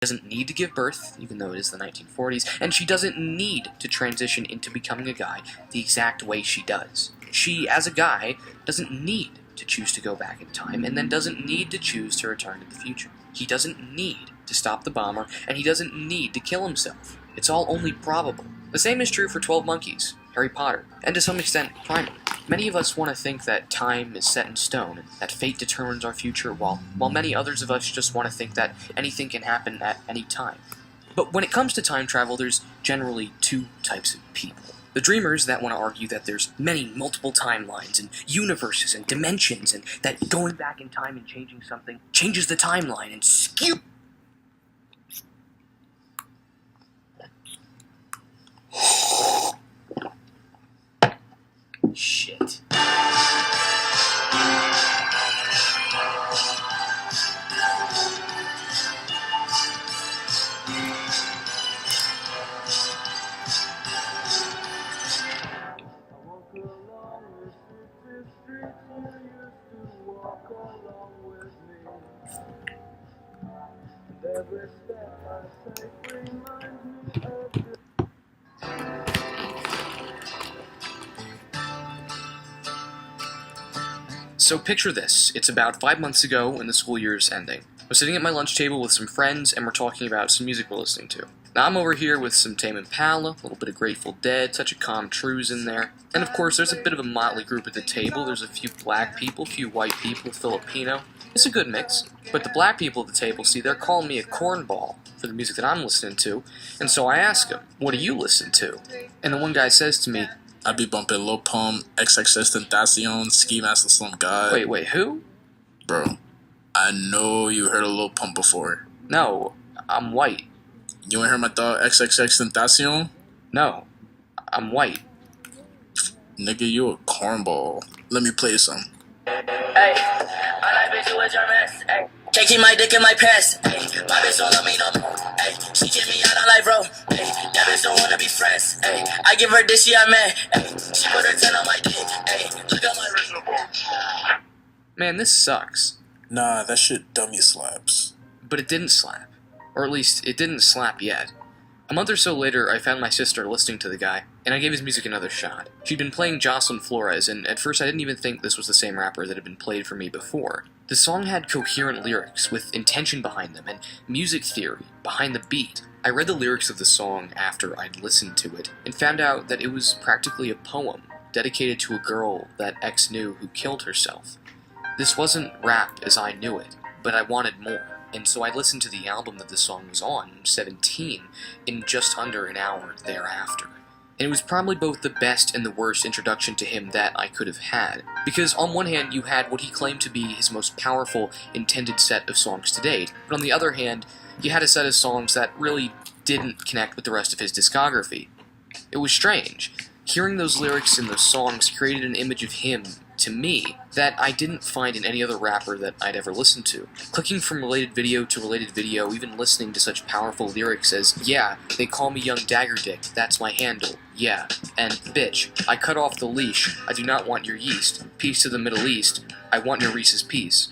doesn't need to give birth, even though it is the 1940s, and she doesn't need to transition into becoming a guy the exact way she does. She, as a guy, doesn't need to choose to go back in time, and then doesn't need to choose to return to the future. He doesn't need to stop the bomber, and he doesn't need to kill himself. It's all only probable. The same is true for 12 Monkeys, Harry Potter, and to some extent, Primer. Many of us want to think that time is set in stone, and that fate determines our future, while many others of us just want to think that anything can happen at any time. But when it comes to time travel, there's generally two types of people. The dreamers that want to argue that there's many multiple timelines and universes and dimensions, and that going back in time and changing something changes the timeline and skew. Shit. So picture this, it's about 5 months ago when the school year is ending. I was sitting at my lunch table with some friends and we're talking about some music we're listening to. Now I'm over here with some Tame Impala, a little bit of Grateful Dead, touch of Calm Trues in there. And of course there's a bit of a motley group at the table. There's a few black people, a few white people, Filipino. It's a good mix. But the black people at the table, see, they're calling me a cornball for the music that I'm listening to. And so I ask them, what do you listen to? And the one guy says to me, I be bumping Lil Pump, XXXTentacion, Ski Mask, Slum God. Wait, who? Bro, I know you heard of Lil Pump before. No, I'm white. You ain't heard my dog XXXTentacion? No, I'm white. Nigga, you a cornball. Let me play you some. Hey, I like bitch who is your mess. Hey, can't keep my dick in my pants. Hey, my bitch don't love me no more. Hey, she kick me out on life, bro. Hey, that bitch don't wanna be friends. Hey, I give her this, she I'm mad. Hey, she put her 10 on my dick. Hey, look at my wrist. Man, this sucks. Nah, that shit dummy slaps. But it didn't slap. Or at least, it didn't slap yet. A month or so later, I found my sister listening to the guy, and I gave his music another shot. She'd been playing Jocelyn Flores, and at first I didn't even think this was the same rapper that had been played for me before. The song had coherent lyrics, with intention behind them, and music theory behind the beat. I read the lyrics of the song after I'd listened to it, and found out that it was practically a poem, dedicated to a girl that X knew who killed herself. This wasn't rap as I knew it, but I wanted more. And so I listened to the album that the song was on, 17, in just under an hour thereafter. And it was probably both the best and the worst introduction to him that I could have had. Because on one hand, you had what he claimed to be his most powerful, intended set of songs to date, but on the other hand, you had a set of songs that really didn't connect with the rest of his discography. It was strange. Hearing those lyrics in those songs created an image of him, to me, that I didn't find in any other rapper that I'd ever listened to. Clicking from related video to related video, even listening to such powerful lyrics as, yeah, they call me Young Dagger Dick, that's my handle, yeah, and bitch, I cut off the leash, I do not want your yeast, peace to the Middle East, I want your Reese's Piece.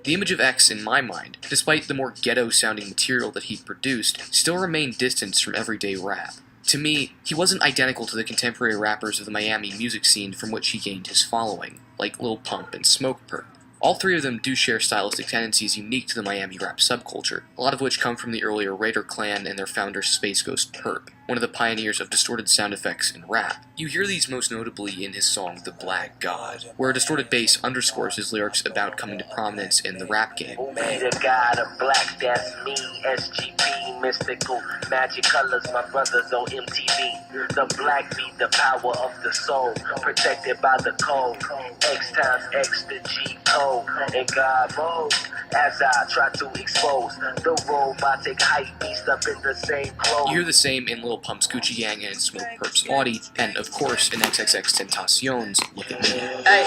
The image of X, in my mind, despite the more ghetto-sounding material that he'd produced, still remained distanced from everyday rap. To me, he wasn't identical to the contemporary rappers of the Miami music scene from which he gained his following, like Lil Pump and Smokepurpp. All three of them do share stylistic tendencies unique to the Miami rap subculture, a lot of which come from the earlier Raider Clan and their founder Space Ghost Purpp, one of the pioneers of distorted sound effects in rap. You hear these most notably in his song The Black God, where a distorted bass underscores his lyrics about coming to prominence in the rap game. Be the god of black, that's me, SGP, mystical, magic colors, my brothers on MTV. The black be the power of the soul, protected by the code, X times X the G code, and God mode, as I try to expose the robotic hype beast up in the same clothes. You hear the same in Lil Pump's Gucci Gang and Smokepurpp's Audi, and of course in XXXTentacion's Look at Me. Hey,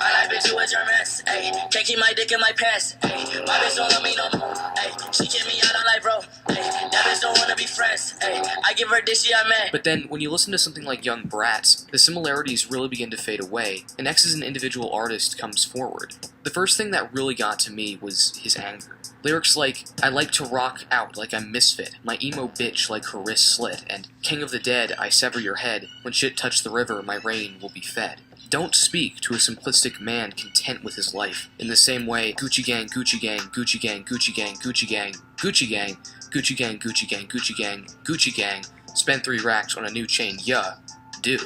I like bitch who is your mess. Hey, can't keep my dick in my pants. Hey, my bitch don't love me no more. Hey, she kick me out on life, bro. Hey, that bitch don't wanna be friends. Hey, I give her this, yeah, man. But then, when you listen to something like Young Brats, the similarities really begin to fade away, and X as an individual artist comes forward. The first thing that really got to me was his anger. Lyrics like, I like to rock out like I'm misfit, my emo bitch like her wrist slit, and King of the Dead, I sever your head, when shit touch the river, my rain will be fed. Don't speak to a simplistic man content with his life. In the same way, Gucci gang, Gucci gang, Gucci gang, Gucci gang, Gucci gang, Gucci gang, Gucci gang, Gucci gang, Gucci gang, Gucci gang, spend 3 racks on a new chain, yeah, do.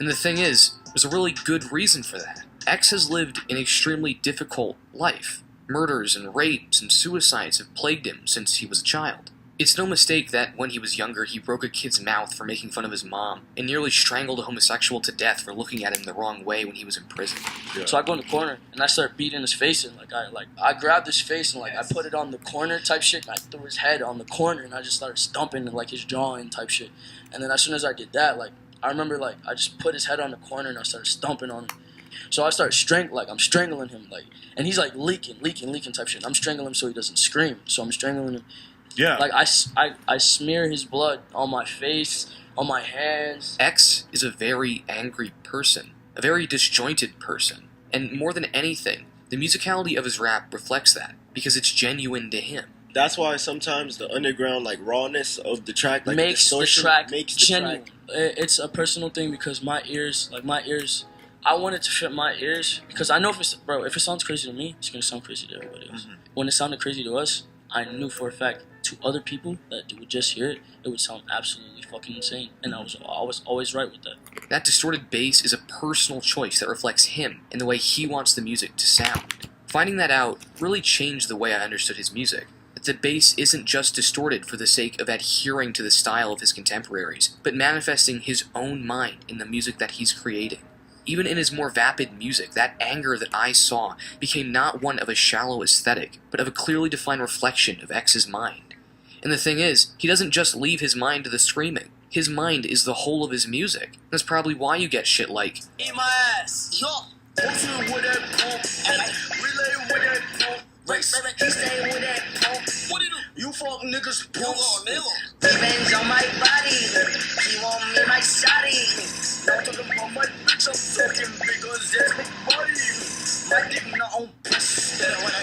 And the thing is, there's a really good reason for that. X has lived an extremely difficult life. Murders and rapes and suicides have plagued him since he was a child. It's no mistake that when he was younger, he broke a kid's mouth for making fun of his mom, and nearly strangled a homosexual to death for looking at him the wrong way when he was in prison. Yeah. So I go in the corner and I start beating his face, and I grabbed his face and I put it on the corner type shit, and I threw his head on the corner and I just started stomping his jaw in type shit. And then as soon as I did that, I remember I just put his head on the corner and I started stomping on him. So I start I'm strangling him, and he's leaking type shit. I'm strangling him so he doesn't scream. So I'm strangling him. Yeah. I smear his blood on my face, on my hands. X is a very angry person, a very disjointed person, and more than anything, the musicality of his rap reflects that, because it's genuine to him. That's why sometimes the underground rawness of the track, makes the track genuine. It's a personal thing because my ears, I wanted to fit my ears because I know if it sounds crazy to me, it's gonna sound crazy to everybody else. Mm-hmm. When it sounded crazy to us, I knew for a fact to other people that would just hear it, it would sound absolutely fucking insane, and I was always right with that. That distorted bass is a personal choice that reflects him and the way he wants the music to sound. Finding that out really changed the way I understood his music. That the bass isn't just distorted for the sake of adhering to the style of his contemporaries, but manifesting his own mind in the music that he's creating. Even in his more vapid music, that anger that I saw became not one of a shallow aesthetic, but of a clearly defined reflection of X's mind. And the thing is, he doesn't just leave his mind to the screaming. His mind is the whole of his music. That's probably why you get shit like, eat my ass! Yo! Relay with that pump. Race, he stay with that pump. What do you do? You fuck niggas pump. Revenge on my body. He want me my shotty. Not talking about my bitch, I'm talking because there's my body. My dick not on push.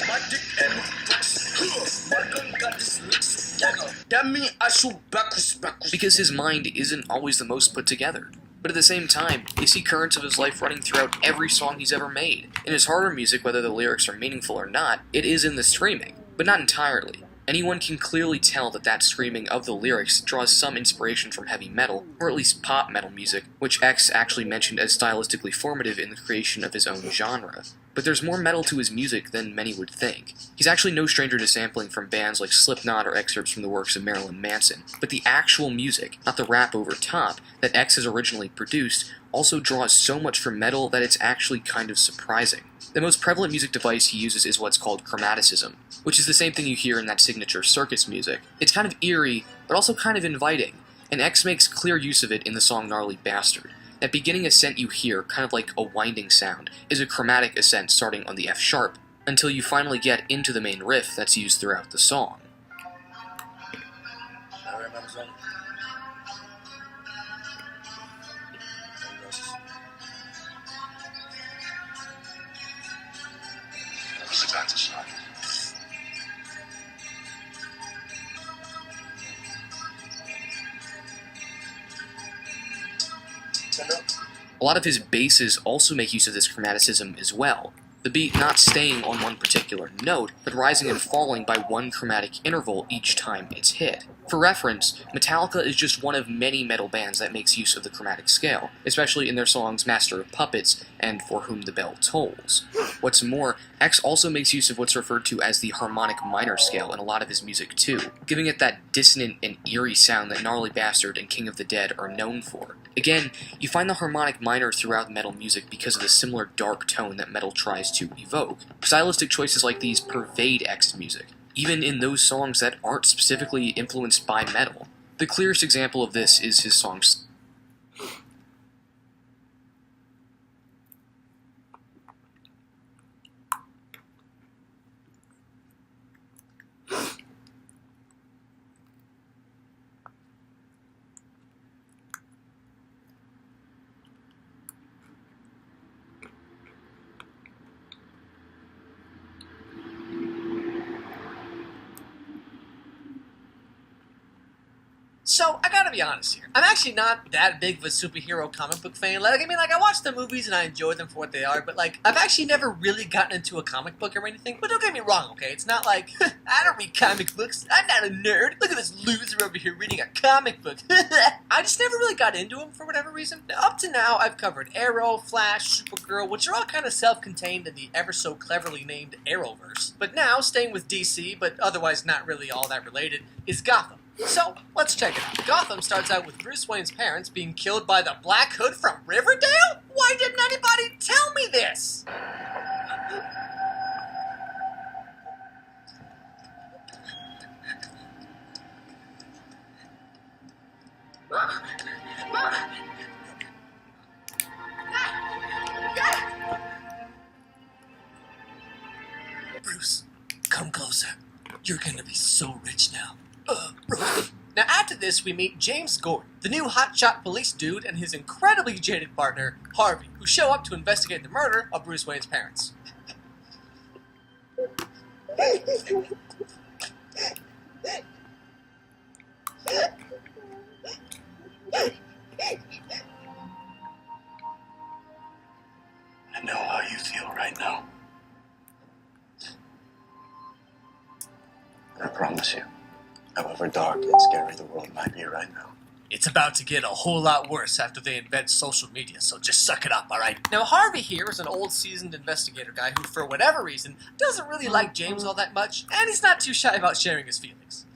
My dick and my push. My gun got this mix dagger. That mean I shoot backwards. Because his mind isn't always the most put together. But at the same time, you see currents of his life running throughout every song he's ever made. In his harder music, whether the lyrics are meaningful or not, it is in the screaming, but not entirely. Anyone can clearly tell that screaming of the lyrics draws some inspiration from heavy metal, or at least pop metal music, which X actually mentioned as stylistically formative in the creation of his own genre. But there's more metal to his music than many would think. He's actually no stranger to sampling from bands like Slipknot or excerpts from the works of Marilyn Manson, but the actual music, not the rap over top, that X has originally produced, also draws so much from metal that it's actually kind of surprising. The most prevalent music device he uses is what's called chromaticism, which is the same thing you hear in that signature circus music. It's kind of eerie, but also kind of inviting, and X makes clear use of it in the song Gnarly Bastard. That beginning ascent you hear, kind of like a winding sound, is a chromatic ascent starting on the F sharp, until you finally get into the main riff that's used throughout the song. A lot of his basses also make use of this chromaticism as well, the beat not staying on one particular note, but rising and falling by one chromatic interval each time it's hit. For reference, Metallica is just one of many metal bands that makes use of the chromatic scale, especially in their songs Master of Puppets and For Whom the Bell Tolls. What's more, X also makes use of what's referred to as the harmonic minor scale in a lot of his music too, giving it that dissonant and eerie sound that Gnarly Bastard and King of the Dead are known for. Again, you find the harmonic minor throughout metal music because of the similar dark tone that metal tries to evoke. Stylistic choices like these pervade X's music, even in those songs that aren't specifically influenced by metal. The clearest example of this is his song So, I gotta be honest here. I'm actually not that big of a superhero comic book fan. Like, I mean, I watch the movies and I enjoy them for what they are, but, I've actually never really gotten into a comic book or anything. But don't get me wrong, okay? It's not like, I don't read comic books. I'm not a nerd. Look at this loser over here reading a comic book. I just never really got into them for whatever reason. Now, up to now, I've covered Arrow, Flash, Supergirl, which are all kind of self-contained in the ever so cleverly named Arrowverse. But now, staying with DC, but otherwise not really all that related, is Gotham. So, let's check it out. Gotham starts out with Bruce Wayne's parents being killed by the Black Hood from Riverdale? Why didn't anybody tell me this? Bruce, come closer. You're gonna be so rich now. Now after this, we meet James Gordon, the new hotshot police dude, and his incredibly jaded partner, Harvey, who show up to investigate the murder of Bruce Wayne's parents. I know how you feel right now. And I promise you, however dark and scary the world might be right now, It's about to get a whole lot worse after they invent social media, so just suck it up, alright? Now, Harvey here is an old seasoned investigator guy who, for whatever reason, doesn't really like James all that much, and he's not too shy about sharing his feelings.